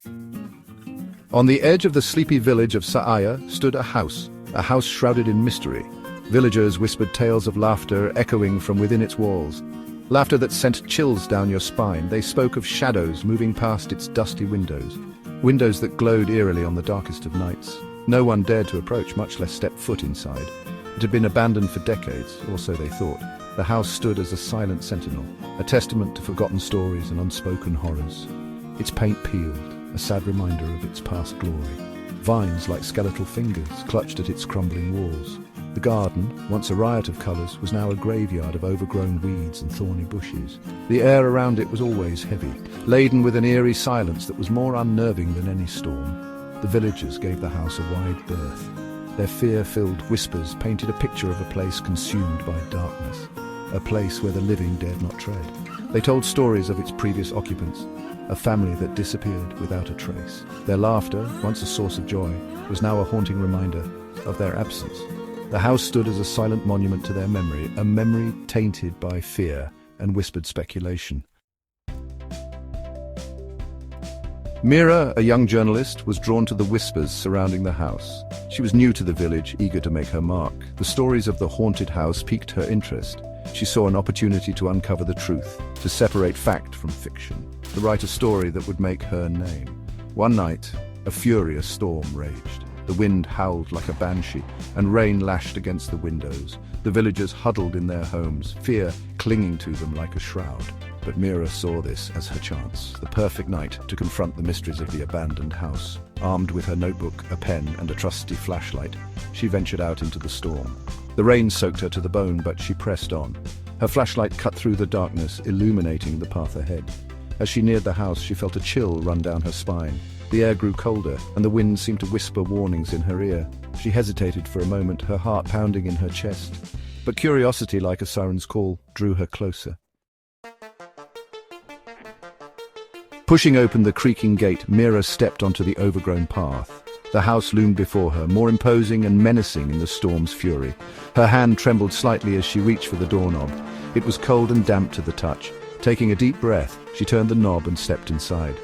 On the edge of the sleepy village of Saaya stood a house shrouded in mystery. Villagers whispered tales of laughter echoing from within its walls. Laughter that sent chills down your spine. They spoke of shadows moving past its dusty windows. Windows that glowed eerily on the darkest of nights. No one dared to approach, much less step foot inside. It had been abandoned for decades, or so they thought. The house stood as a silent sentinel, a testament to forgotten stories and unspoken horrors. Its paint peeled, a sad reminder of its past glory. Vines like skeletal fingers clutched at its crumbling walls. The garden, once a riot of colours, was now a graveyard of overgrown weeds and thorny bushes. The air around it was always heavy, laden with an eerie silence that was more unnerving than any storm. The villagers gave the house a wide berth. Their fear-filled whispers painted a picture of a place consumed by darkness, a place where the living dared not tread. They told stories of its previous occupants, a family that disappeared without a trace. Their laughter, once a source of joy, was now a haunting reminder of their absence. The house stood as a silent monument to their memory, a memory tainted by fear and whispered speculation. Mira, a young journalist, was drawn to the whispers surrounding the house. She was new to the village, eager to make her mark. The stories of the haunted house piqued her interest. She saw an opportunity to uncover the truth, to separate fact from fiction, to write a story that would make her name. One night, a furious storm raged. The wind howled like a banshee, and rain lashed against the windows. The villagers huddled in their homes, fear clinging to them like a shroud. But Mira saw this as her chance, the perfect night to confront the mysteries of the abandoned house. Armed with her notebook, a pen, and a trusty flashlight, she ventured out into the storm. The rain soaked her to the bone, but she pressed on. Her flashlight cut through the darkness, illuminating the path ahead. As she neared the house, she felt a chill run down her spine. The air grew colder, and the wind seemed to whisper warnings in her ear. She hesitated for a moment, her heart pounding in her chest. But curiosity, like a siren's call, drew her closer. Pushing open the creaking gate, Mira stepped onto the overgrown path. The house loomed before her, more imposing and menacing in the storm's fury. Her hand trembled slightly as she reached for the doorknob. It was cold and damp to the touch. Taking a deep breath, she turned the knob and stepped inside.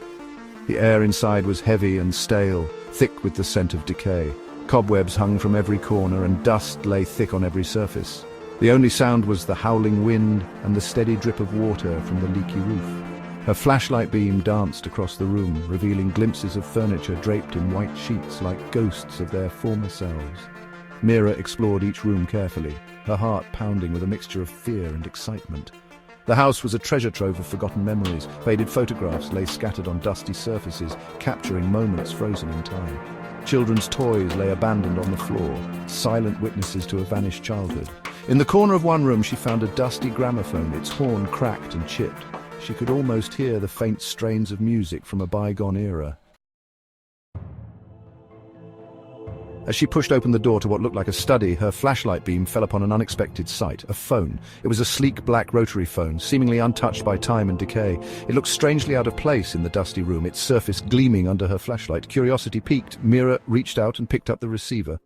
The air inside was heavy and stale, thick with the scent of decay. Cobwebs hung from every corner and dust lay thick on every surface. The only sound was the howling wind and the steady drip of water from the leaky roof. Her flashlight beam danced across the room, revealing glimpses of furniture draped in white sheets like ghosts of their former selves. Mira explored each room carefully, her heart pounding with a mixture of fear and excitement. The house was a treasure trove of forgotten memories. Faded photographs lay scattered on dusty surfaces, capturing moments frozen in time. Children's toys lay abandoned on the floor, silent witnesses to a vanished childhood. In the corner of one room, she found a dusty gramophone, its horn cracked and chipped. She could almost hear the faint strains of music from a bygone era. As she pushed open the door to what looked like a study, her flashlight beam fell upon an unexpected sight, a phone. It was a sleek black rotary phone, seemingly untouched by time and decay. It looked strangely out of place in the dusty room, its surface gleaming under her flashlight. Curiosity piqued, Mira reached out and picked up the receiver.